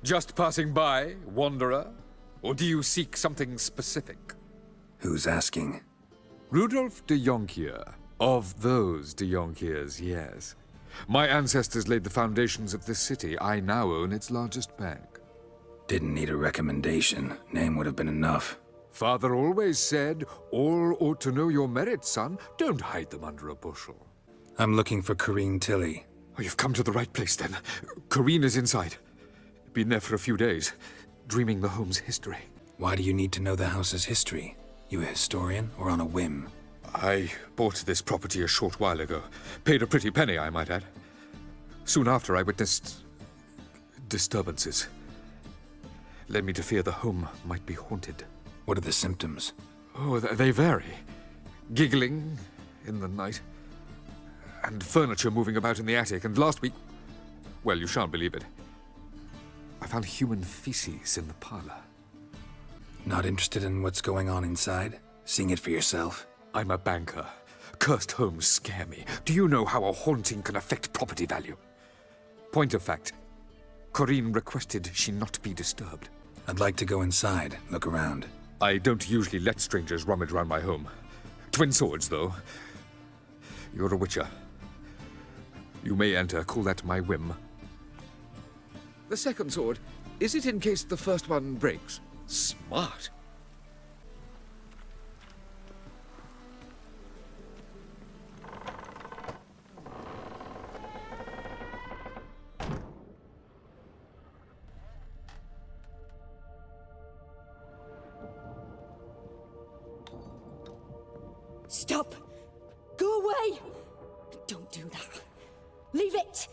Just passing by, wanderer? Or do you seek something specific? Who's asking? Rudolf de Jonkier. Of those de Jonkiers, yes. My ancestors laid the foundations of this city. I now own its largest bank. Didn't need a recommendation. Name would have been enough. Father always said, all ought to know your merits, son. Don't hide them under a bushel. I'm looking for Corinne Tilly. Oh, you've come to the right place, then. Corinne is inside. Been there for a few days, dreaming the home's history. Why do you need to know the house's history? You a historian, or on a whim? I bought this property a short while ago. Paid a pretty penny, I might add. Soon after, I witnessed disturbances. Led me to fear the home might be haunted. What are the symptoms? Oh, they vary. Giggling in the night, and furniture moving about in the attic, and last week... well, you shan't believe it. I found human feces in the parlor. Not interested in what's going on inside? Seeing it for yourself? I'm a banker. Cursed homes scare me. Do you know how a haunting can affect property value? Point of fact, Corinne requested she not be disturbed. I'd like to go inside, look around. I don't usually let strangers rummage around my home. Twin swords, though. You're a witcher. You may enter, call that my whim. The second sword, is it in case the first one breaks? Smart. Stop! Go away! Don't do that. Leave it!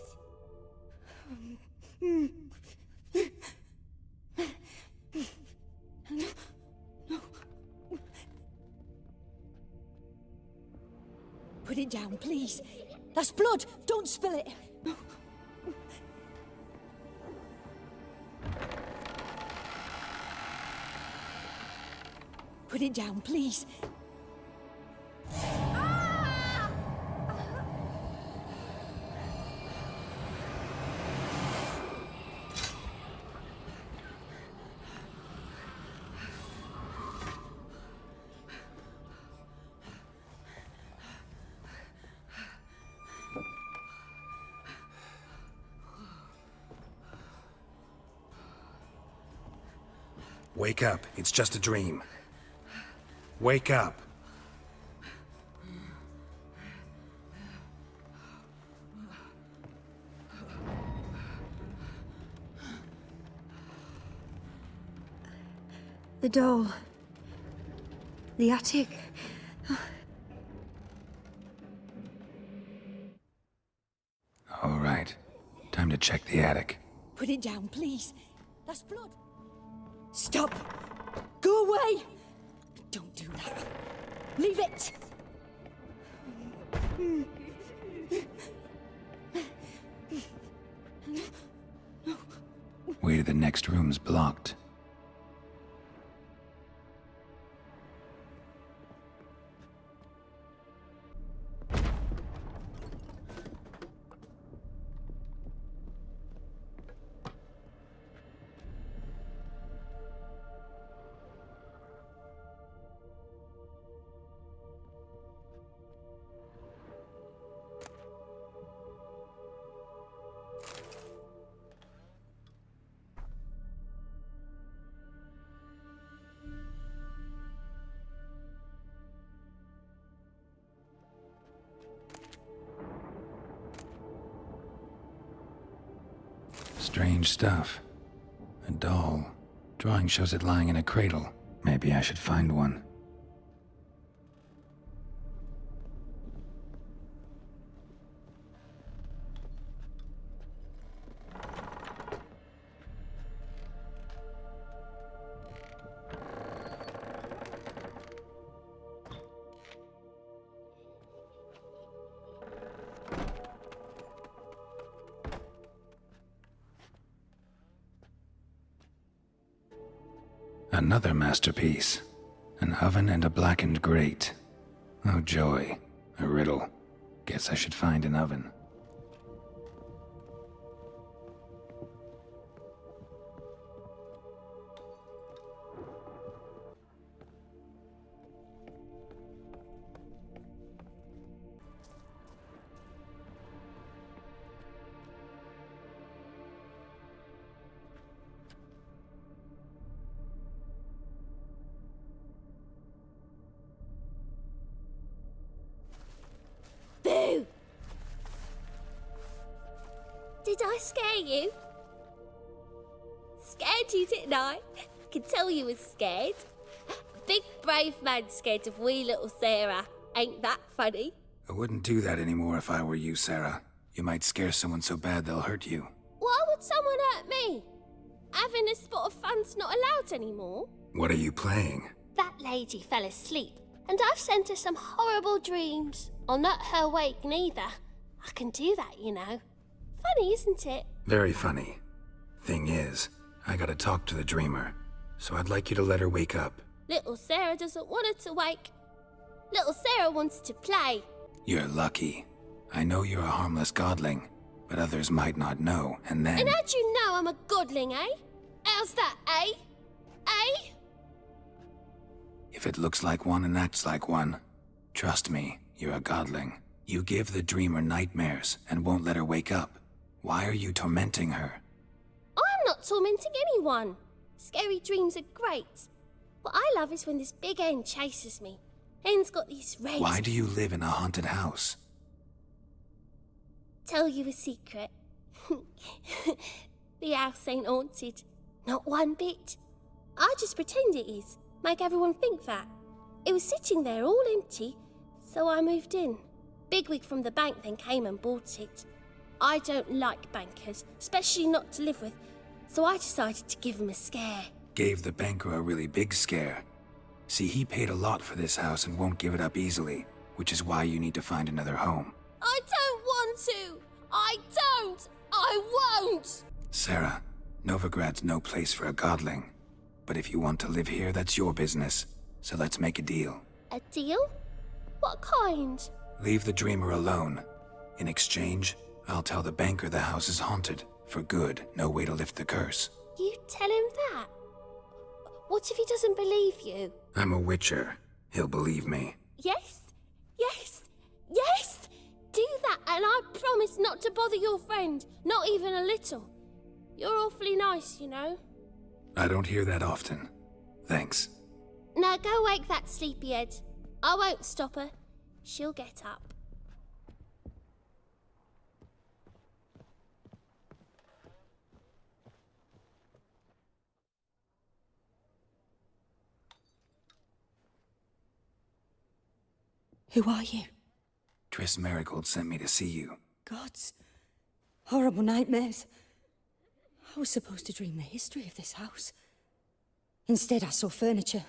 Put it down, please. That's blood! Don't spill it! Put it down, please. Wake up. It's just a dream. Wake up. The doll. The attic. All right. Time to check the attic. Put it down, please. That's blood. Stop! Go away! Don't do that. Leave it! Way to the next room's blocked. Strange stuff. A doll. Drawing shows it lying in a cradle. Maybe I should find one. Another masterpiece. An oven and a blackened grate. Oh joy. A riddle. Guess I should find an oven. Did I scare you? Scared you, didn't I? I can tell you was scared. Big brave man scared of wee little Sarah. Ain't that funny? I wouldn't do that anymore if I were you, Sarah. You might scare someone so bad they'll hurt you. Why would someone hurt me? Having a spot of fun's not allowed anymore. What are you playing? That lady fell asleep, and I've sent her some horrible dreams. I'll not her wake neither. I can do that, you know. Funny, isn't it? Very funny. Thing is, I gotta talk to the dreamer, so I'd like you to let her wake up. Little Sarah doesn't want her to wake. Little Sarah wants to play. You're lucky. I know you're a harmless godling, but others might not know, and then... And how'd you know I'm a godling, eh? How's that, eh? Eh? If it looks like one and acts like one, trust me, you're a godling. You give the dreamer nightmares and won't let her wake up. Why are you tormenting her? I'm not tormenting anyone. Scary dreams are great. What I love is when this big hen chases me. Hen's got these rays. Why do you live in a haunted house? Tell you a secret. The house ain't haunted. Not one bit. I just pretend it is. Make everyone think that. It was sitting there all empty, so I moved in. Bigwig from the bank then came and bought it. I don't like bankers, especially not to live with, so I decided to give him a scare. Gave the banker a really big scare. See, he paid a lot for this house and won't give it up easily, which is why you need to find another home. I don't want to! I don't! I won't! Sarah, Novigrad's no place for a godling. But if you want to live here, that's your business. So let's make a deal. A deal? What kind? Leave the dreamer alone. In exchange, I'll tell the banker the house is haunted. For good, no way to lift the curse. You tell him that? What if he doesn't believe you? I'm a witcher. He'll believe me. Yes? Yes? Yes! Do that and I promise not to bother your friend. Not even a little. You're awfully nice, you know. I don't hear that often. Thanks. Now go wake that sleepyhead. I won't stop her. She'll get up. Who are you? Triss Merigold sent me to see you. Gods. Horrible nightmares. I was supposed to dream the history of this house. Instead, I saw furniture.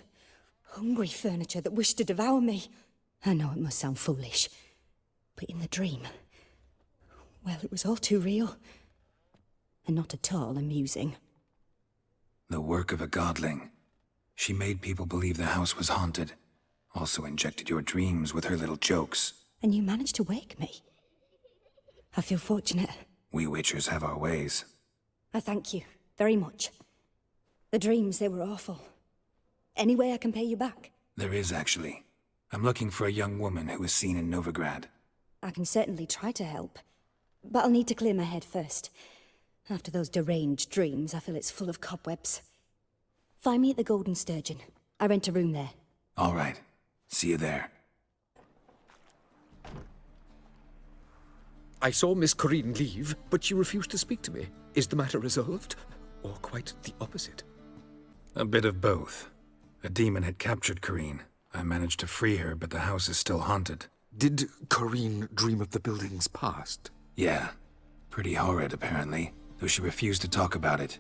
Hungry furniture that wished to devour me. I know it must sound foolish, but in the dream, well, it was all too real. And not at all amusing. The work of a godling. She made people believe the house was haunted. Also injected your dreams with her little jokes. And you managed to wake me. I feel fortunate. We witchers have our ways. I thank you very much. The dreams, they were awful. Any way I can pay you back? There is, actually. I'm looking for a young woman who was seen in Novigrad. I can certainly try to help. But I'll need to clear my head first. After those deranged dreams, I feel it's full of cobwebs. Find me at the Golden Sturgeon. I rent a room there. All right. See you there. I saw Miss Corinne leave, but she refused to speak to me. Is the matter resolved? Or quite the opposite? A bit of both. A demon had captured Corinne. I managed to free her, but the house is still haunted. Did Corinne dream of the building's past? Yeah. Pretty horrid, apparently, though she refused to talk about it.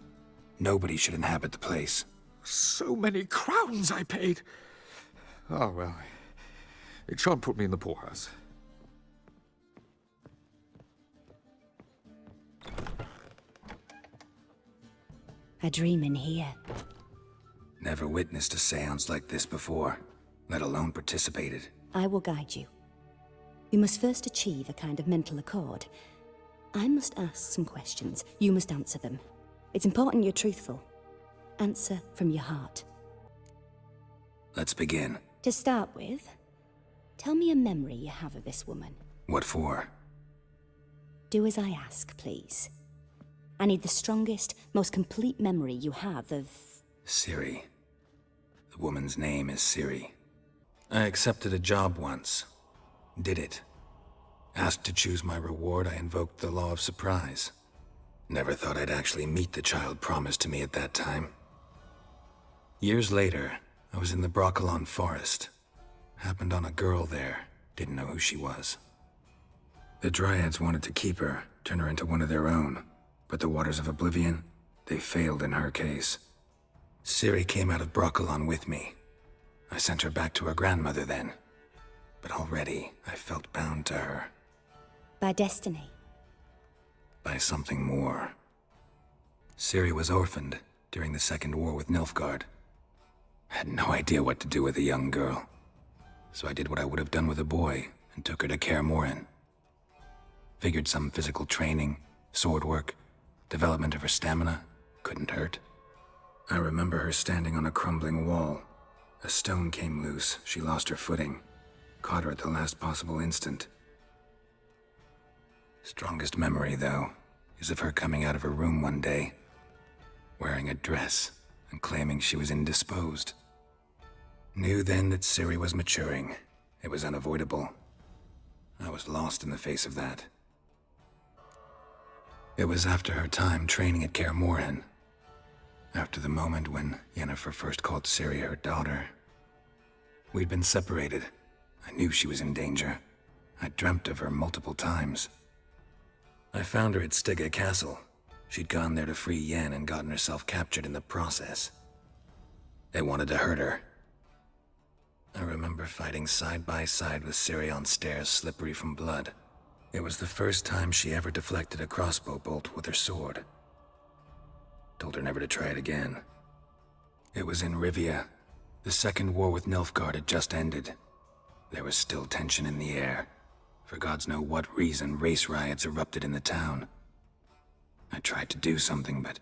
Nobody should inhabit the place. So many crowns I paid! Oh, well, it shan't put me in the poorhouse. A dream in here. Never witnessed a seance like this before, let alone participated. I will guide you. You must first achieve a kind of mental accord. I must ask some questions. You must answer them. It's important you're truthful. Answer from your heart. Let's begin. To start with, tell me a memory you have of this woman. What for? Do as I ask, please. I need the strongest, most complete memory you have of... Ciri. The woman's name is Ciri. I accepted a job once. Did it. Asked to choose my reward, I invoked the law of surprise. Never thought I'd actually meet the child promised to me at that time. Years later, I was in the Broccolon forest. Happened on a girl there. Didn't know who she was. The Dryads wanted to keep her, turn her into one of their own. But the Waters of Oblivion, they failed in her case. Ciri came out of Broccolon with me. I sent her back to her grandmother then. But already, I felt bound to her. By destiny. By something more. Ciri was orphaned during the Second War with Nilfgaard. Had no idea what to do with a young girl. So I did what I would have done with a boy and took her to Kaer Morhen. Figured some physical training, sword work, development of her stamina couldn't hurt. I remember her standing on a crumbling wall. A stone came loose, she lost her footing. Caught her at the last possible instant. Strongest memory, though, is of her coming out of her room one day, wearing a dress and claiming she was indisposed. Knew then that Ciri was maturing. It was unavoidable. I was lost in the face of that. It was after her time training at Kaer Morhen. After the moment when Yennefer first called Ciri her daughter. We'd been separated. I knew she was in danger. I dreamt of her multiple times. I found her at Stygga Castle. She'd gone there to free Yen and gotten herself captured in the process. They wanted to hurt her. I remember fighting side by side with Ciri on stairs slippery from blood. It was the first time she ever deflected a crossbow bolt with her sword. Told her never to try it again. It was in Rivia. The Second War with Nilfgaard had just ended. There was still tension in the air. For gods know what reason, race riots erupted in the town. I tried to do something, but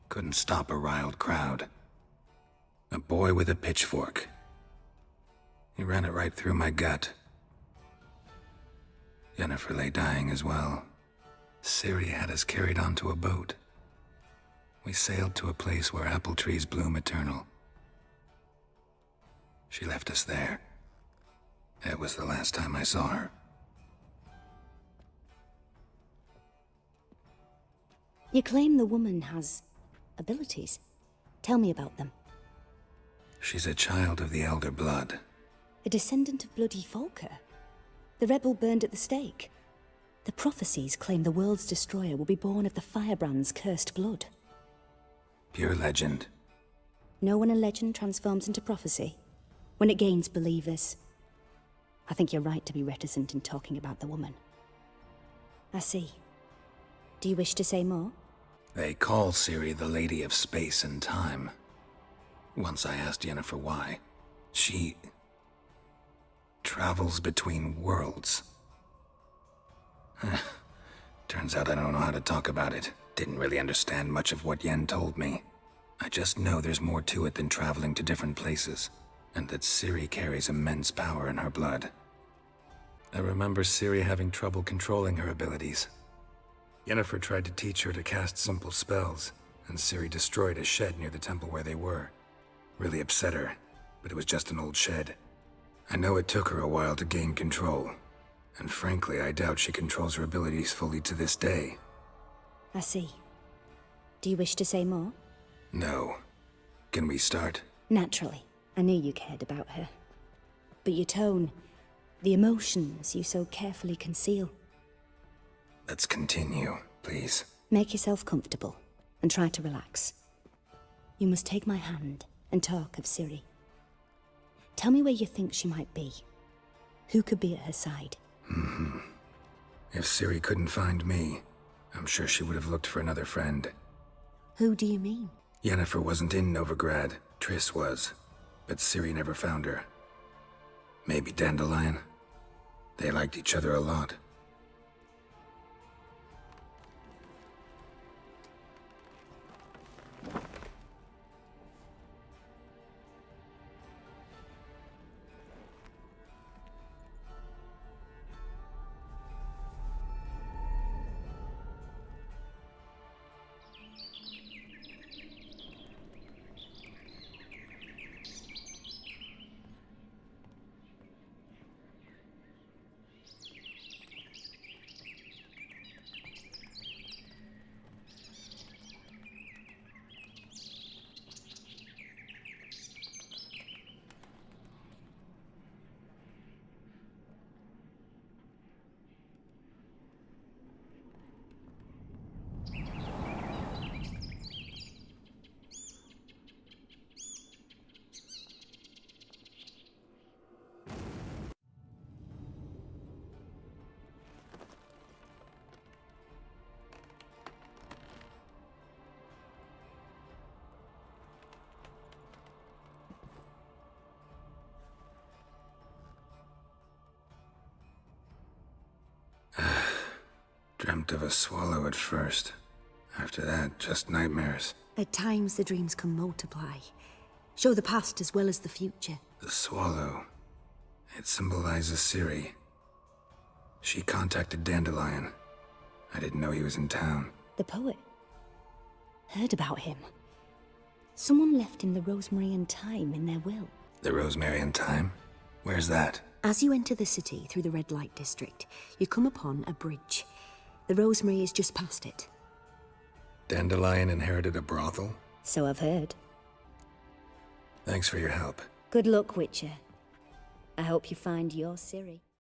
couldn't stop a riled crowd. A boy with a pitchfork. He ran it right through my gut. Yennefer lay dying as well. Ciri had us carried onto a boat. We sailed to a place where apple trees bloom eternal. She left us there. It was the last time I saw her. You claim the woman has abilities. Tell me about them. She's a child of the Elder Blood. A descendant of bloody Volker. The rebel burned at the stake. The prophecies claim the world's destroyer will be born of the firebrand's cursed blood. Pure legend. Know when a legend transforms into prophecy? When it gains believers. I think you're right to be reticent in talking about the woman. I see. Do you wish to say more? They call Ciri the Lady of Space and Time. Once I asked Yennefer why. She travels between worlds. Turns out I don't know how to talk about it. Didn't really understand much of what Yen told me. I just know there's more to it than traveling to different places, and that Ciri carries immense power in her blood. I remember Ciri having trouble controlling her abilities. Yennefer tried to teach her to cast simple spells, and Ciri destroyed a shed near the temple where they were. Really upset her, but it was just an old shed. I know it took her a while to gain control, and frankly, I doubt she controls her abilities fully to this day. I see. Do you wish to say more? No. Can we start? Naturally. I knew you cared about her. But your tone, the emotions you so carefully conceal. Let's continue, please. Make yourself comfortable, and try to relax. You must take my hand and talk of Ciri. Tell me where you think she might be. Who could be at her side? If Ciri couldn't find me, I'm sure she would have looked for another friend. Who do you mean? Yennefer wasn't in Novigrad. Triss was. But Ciri never found her. Maybe Dandelion? They liked each other a lot. Dreamt of a swallow at first. After that, just nightmares. At times, the dreams can multiply. Show the past as well as the future. The swallow. It symbolizes Ciri. She contacted Dandelion. I didn't know he was in town. The poet. Heard about him. Someone left him the rosemary and thyme in their will. The rosemary and thyme? Where's that? As you enter the city through the red light district, you come upon a bridge. The rosemary is just past it. Dandelion inherited a brothel? So I've heard. Thanks for your help. Good luck, Witcher. I hope you find your Ciri.